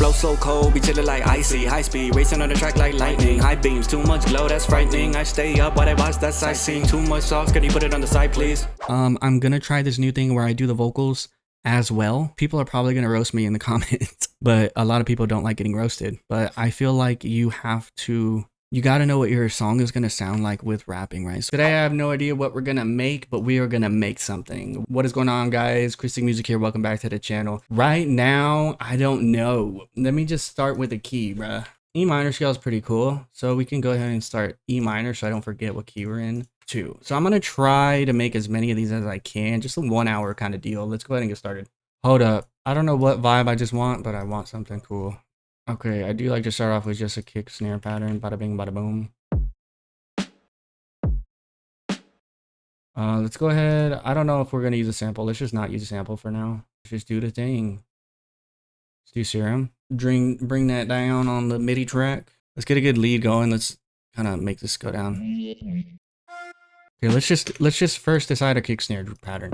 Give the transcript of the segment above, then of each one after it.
Flow so cold, be chillin' like icy. High speed, racing on the track like lightning. High beams, too much glow, that's frightening. I stay up while I watch that sightseeing. Too much sauce, can you put it on the side, please? I'm gonna try this new thing where I do the vocals as well. People are probably gonna roast me in the comments, but a lot of people don't like getting roasted. But I feel like you gotta know what your song is gonna sound like with rapping, right? So today I have no idea what we're gonna make, but we are gonna make something. What is going on, guys? KrysticMusic here. Welcome back to the channel. Right now, I don't know. Let me just start with a key, bruh. E minor scale is pretty cool. So we can go ahead and start E minor so I don't forget what key we're in too. So I'm gonna try to make as many of these as I can. Just a 1 hour kind of deal. Let's go ahead and get started. Hold up. I don't know what vibe I just want, but I want something cool. Okay, I do like to start off with just a kick snare pattern, bada bing, bada boom. Let's go ahead. I don't know if we're gonna use a sample. Let's just not use a sample for now. Let's just do the thing. Let's do serum. Bring that down on the MIDI track. Let's get a good lead going. Let's kind of make this go down. Okay, let's just first decide a kick snare pattern.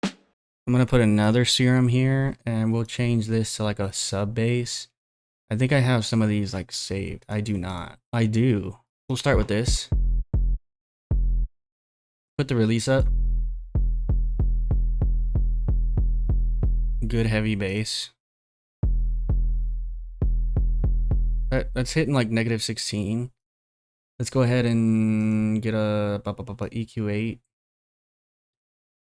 I'm gonna put another serum here, and we'll change this to like a sub bass. I think I have some of these like saved. I do not. I do. We'll start with this. Put the release up. Good heavy bass. That's hitting like -16. Let's go ahead and get a EQ8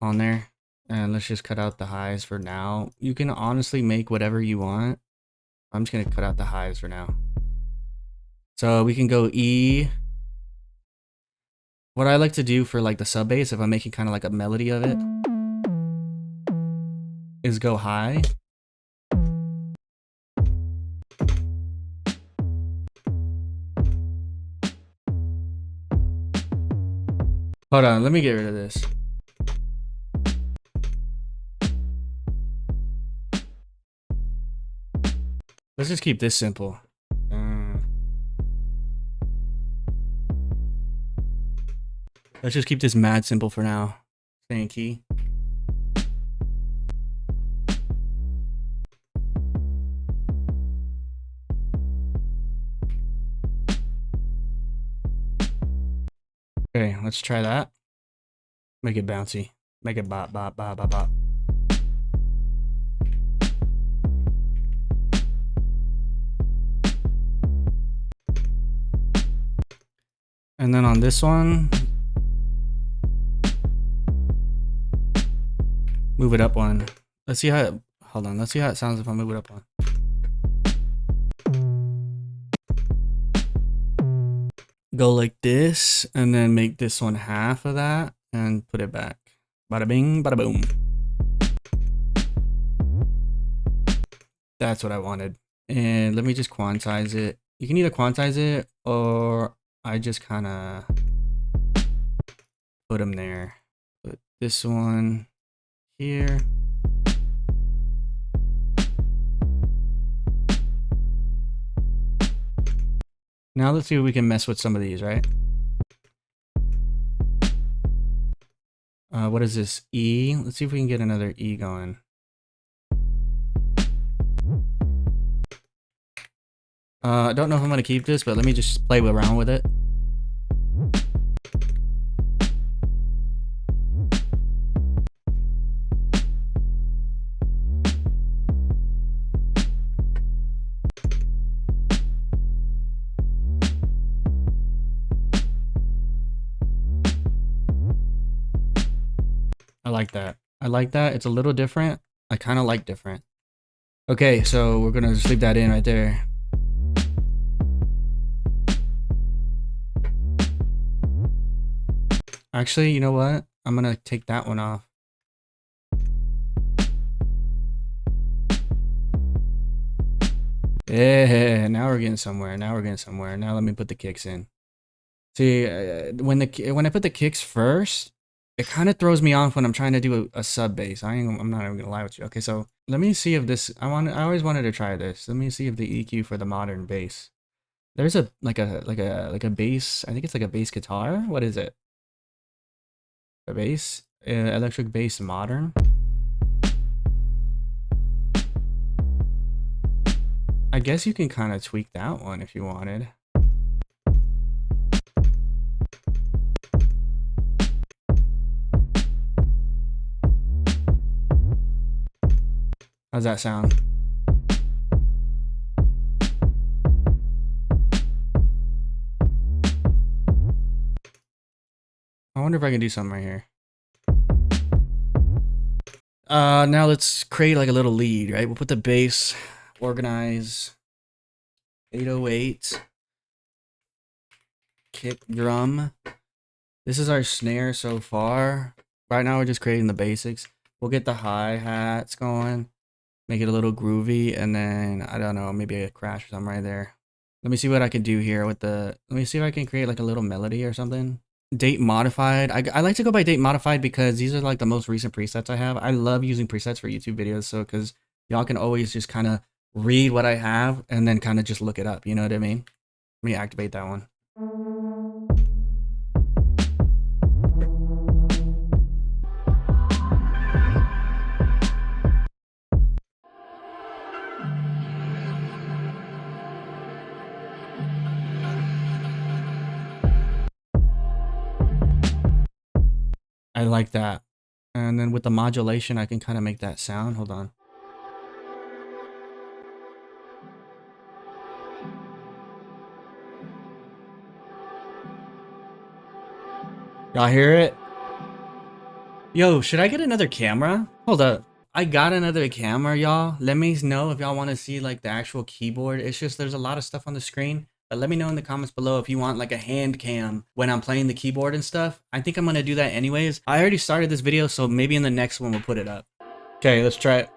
on there. And let's just cut out the highs for now. You can honestly make whatever you want. I'm just gonna cut out the highs for now. So we can go E. What I like to do for like the sub bass, if I'm making kind of like a melody of it, is go high. Hold on, let me get rid of this. Let's just keep this simple. Let's just keep this mad simple for now. Stay in key. Okay, let's try that. Make it bouncy. Make it bop, bop, bop, bop, bop. And then on this one, move it up one. Let's see how it, hold on, let's see how it sounds if I move it up one. Go like this, and then make this one half of that, and put it back. Bada bing, bada boom. That's what I wanted. And let me just quantize it. You can either quantize it, or I just kind of put them there. Put this one here. Now let's see if we can mess with some of these, right? What is this? E? Let's see if we can get another E going. I don't know if I'm gonna keep this, but let me just play around with it. I like that. I like that. It's a little different. I kind of like different. Okay, so we're gonna just leave that in right there. Actually, you know what? I'm gonna take that one off. Yeah, now we're getting somewhere. Now we're getting somewhere. Now let me put the kicks in. See, when I put the kicks first, it kind of throws me off when I'm trying to do a sub bass. I'm not even gonna lie with you. Okay, so let me see if this. I always wanted to try this. Let me see if the EQ for the modern bass. There's a like a bass. I think it's like a bass guitar. What is it? A bass, electric bass modern. I guess you can kind of tweak that one if you wanted. How's that sound? I wonder if I can do something right here. Now let's create like a little lead, right? We'll put the bass, organize, 808, kick drum. This is our snare so far. Right now we're just creating the basics. We'll get the hi-hats going, make it a little groovy, and then, I don't know, maybe a crash or something right there. Let me see what I can do here with the, let me see if I can create like a little melody or something. Date modified. I like to go by date modified because these are like the most recent presets I have. I love using presets for YouTube videos, so because y'all can always just kind of read what I have and then kind of just look it up, you know what I mean? Let me activate that one. I like that. And then with the modulation, I can kind of make that sound. Hold on. Y'all hear it? Yo, should I get another camera? Hold up. I got another camera, y'all. Let me know if y'all want to see like the actual keyboard. It's just there's a lot of stuff on the screen. But let me know in the comments below if you want like a hand cam when I'm playing the keyboard and stuff. I think I'm going to do that anyways. I already started this video, so maybe in the next one we'll put it up. Okay, let's try it.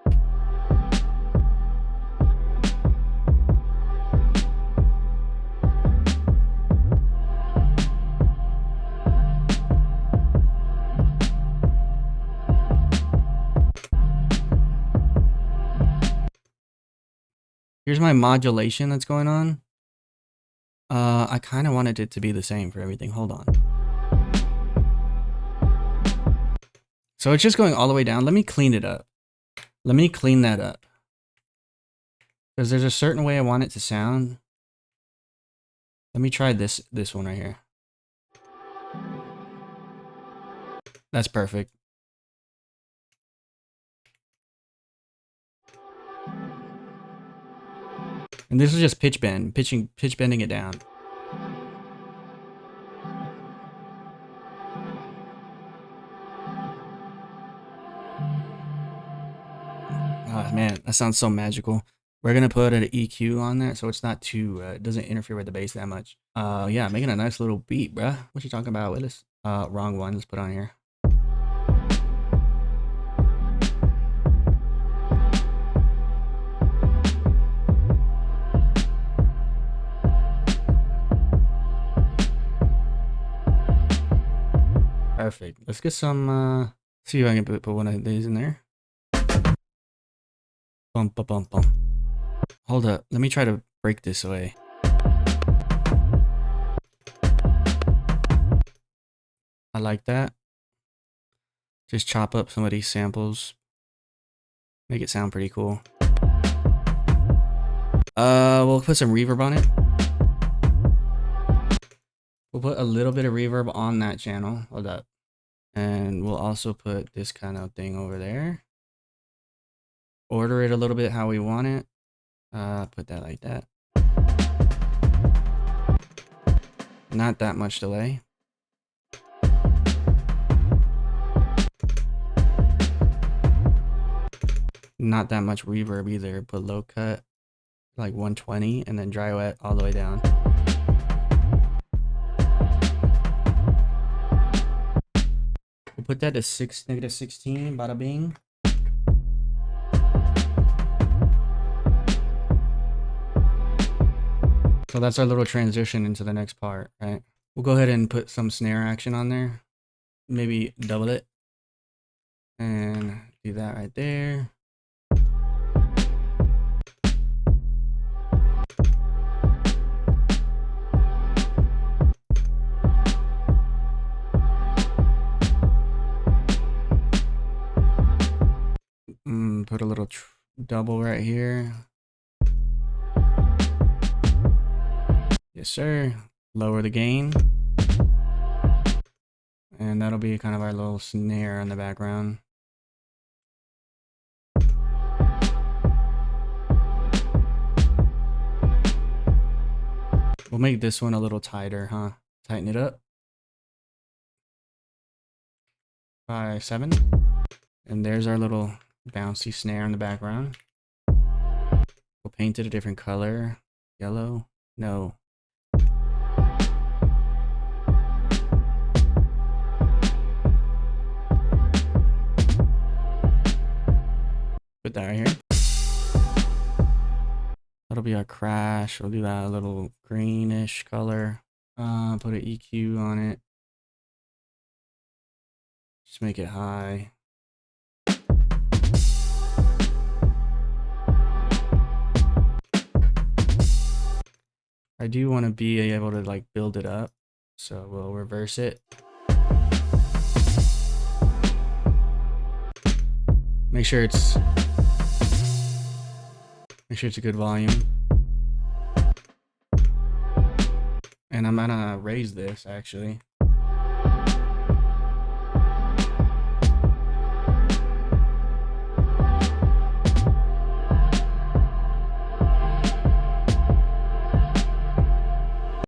Here's my modulation that's going on. I kind of wanted it to be the same for everything. Hold on. So it's just going all the way down. Let me clean it up. Let me clean that up. Because there's a certain way I want it to sound. Let me try this one right here. That's perfect. And this is just pitch bending it down. Oh man, that sounds so magical. We're gonna put an EQ on there so it's not too, it doesn't interfere with the bass that much. Yeah, making a nice little beat, bruh. What you talking about, Willis? Wrong one, let's put on here. Perfect. Let's get some, see if I can put one of these in there. Bump, bump, bump, bump. Hold up. Let me try to break this away. I like that. Just chop up some of these samples. Make it sound pretty cool. We'll put some reverb on it. We'll put a little bit of reverb on that channel. Hold up. And we'll also put this kind of thing over there. Order it a little bit how we want it. Put that like that. Not that much delay. Not that much reverb either. Put low cut, like 120, and then dry wet all the way down. We'll put that to -16, bada bing. So that's our little transition into the next part, right? We'll go ahead and put some snare action on there. Maybe double it. And do that right there. Put a little double right here. Yes, sir. Lower the gain. And that'll be kind of our little snare in the background. We'll make this one a little tighter, huh? Tighten it up. 5, 7. And there's our little bouncy snare in the background. We'll paint it a different color. Yellow? No. Put that right here. That'll be our crash. We'll do that a little greenish color. Put an EQ on it. Just make it high. I do want to be able to like build it up, so we'll reverse it. Make sure it's a good volume. And I'm gonna raise this actually.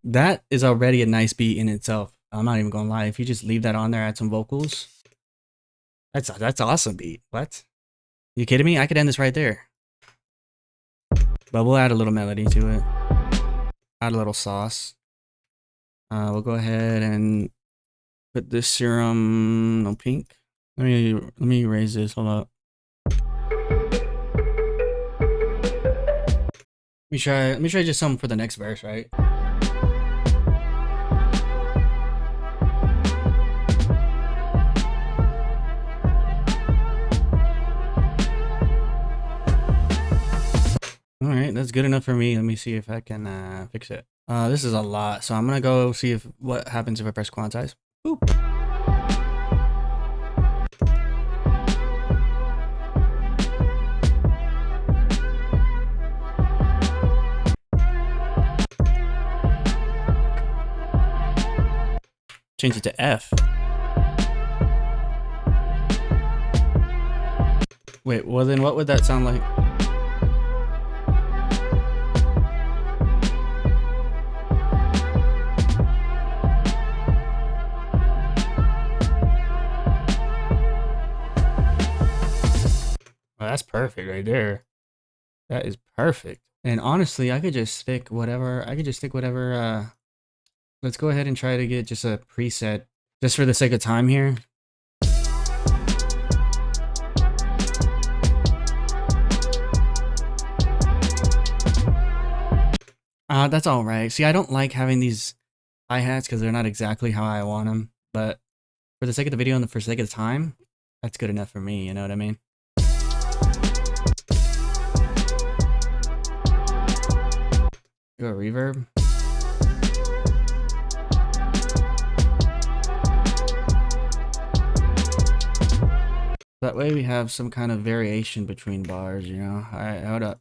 That is already a nice beat in itself. I'm not even gonna lie. If you just leave that on there, add some vocals. That's awesome beat. What? You kidding me? I could end this right there. But we'll add a little melody to it. Add a little sauce. We'll go ahead and put this serum, no pink. Let me raise this. Hold up. Let me try just something for the next verse, right? All right, that's good enough for me. Let me see if I can fix it. This is a lot, so I'm gonna go see what happens if I press quantize. Boop. Change it to F. Wait, well then what would that sound like? That's perfect right there. That is perfect. And honestly, I could just stick whatever. Let's go ahead and try to get just a preset just for the sake of time here. That's all right. See, I don't like having these hi-hats because they're not exactly how I want them. But for the sake of the video and for the sake of the time, that's good enough for me. You know what I mean? Do a reverb. That way we have some kind of variation between bars, you know? Alright, hold up.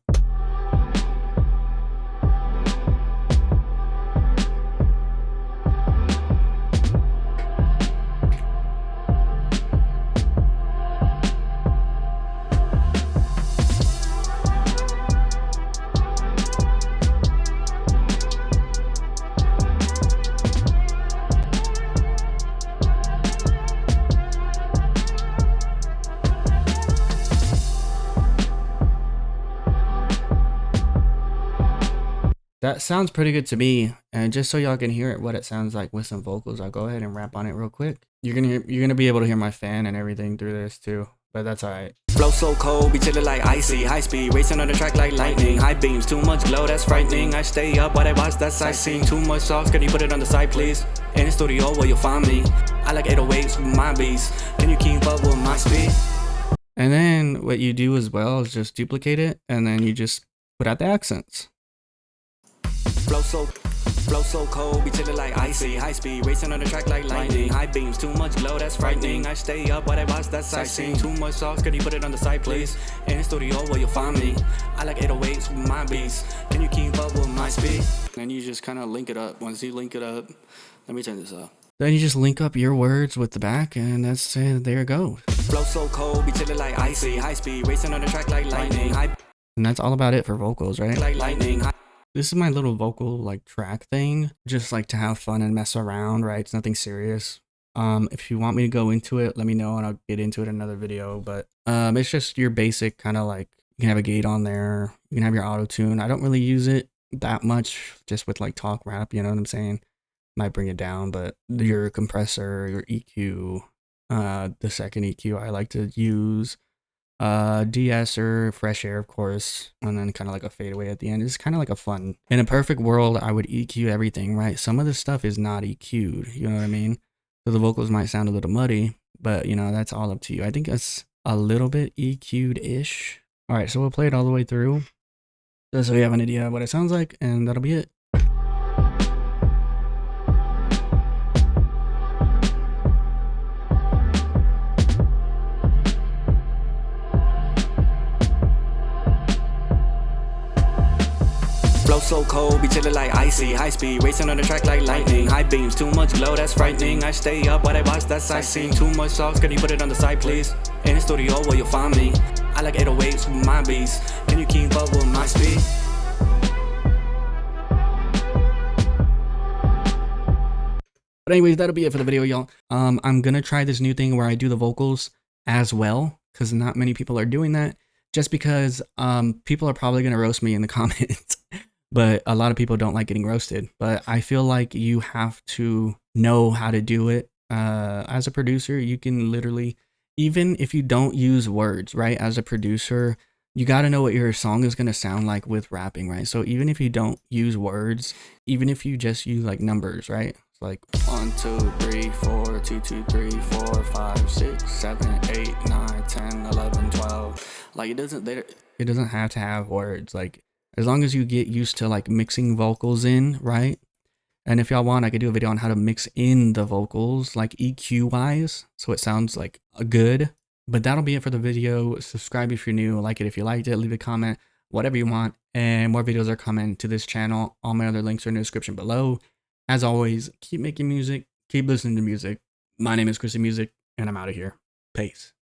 That sounds pretty good to me, and just so y'all can hear it, what it sounds like with some vocals, I'll go ahead and rap on it real quick. You're gonna be able to hear my fan and everything through this too, but that's alright. Flow so cold, be chillin' like icy, high speed, racing on the track like lightning, high beams, too much glow, that's frightening. I stay up while I watch that sightseeing, too much sauce, can you put it on the side, please? In the studio where you'll find me. I like 808s with my beats. Can you keep up with my speed? And then what you do as well is just duplicate it, and then you just put out the accents. Flow so cold, be chillin' like icy, high speed, racing on the track like lightning, high beams, too much glow, that's frightening. I stay up while I watch that sightseeing, too much sauce, can you put it on the side, please? In the studio where you'll find me. I like 808s with my beats. Can you keep up with my my speed. And you just kind of link it up. Once you link it up, let me turn this up. Then you just link up your words with the back, and that's it. There it goes. Flow so cold, be chilling like icy, high speed, racing on the track like lightning. And that's all about it for vocals, right? Like lightning. This is my little vocal like track thing, just like to have fun and mess around, right? It's nothing serious. If you want me to go into it, let me know and I'll get into it in another video. But it's just your basic kind of like, you can have a gate on there, you can have your auto tune. I don't really use it that much, just with like talk rap, you know what I'm saying? Might bring it down, but your compressor, your EQ, the second EQ I like to use, de-esser, fresh air of course, and then kind of like a fadeaway at the end. It's kind of like a fun, in a perfect world I would EQ everything, right? Some of this stuff is not EQ'd, you know what I mean? So the vocals might sound a little muddy, but you know, that's all up to you. I think it's a little bit EQ'd-ish. All right, so we'll play it all the way through just so you have an idea of what it sounds like, and that'll be it. Flow so cold, be chilling like icy, high speed, racing on the track like lightning. High beams, too much glow, that's frightening. I stay up while I watch that sightseeing. Too much sauce, can you put it on the side, please? In the studio where you'll find me. I like 808s with my beats. Can you keep up with my speed? But anyways, that'll be it for the video, y'all. I'm gonna try this new thing where I do the vocals as well, because not many people are doing that. Just because people are probably gonna roast me in the comments. But a lot of people don't like getting roasted. But I feel like you have to know how to do it. As a producer, you can literally, even if you don't use words, right? As a producer, you got to know what your song is going to sound like with rapping, right? So even if you don't use words, even if you just use like numbers, right? It's like 1, 2, 3, 4, 2, 2, 3, 4, 5, 6, 7, 8, 9, 10, 11, 12. Like it doesn't have to have words. Like, as long as you get used to like mixing vocals in, right? And if y'all want, I could do a video on how to mix in the vocals, like EQ wise, so it sounds like good. But that'll be it for the video. Subscribe if you're new, like it if you liked it, leave a comment, whatever you want. And more videos are coming to this channel. All my other links are in the description below. As always, keep making music, keep listening to music. My name is KrysticMusic, and I'm out of here. Peace.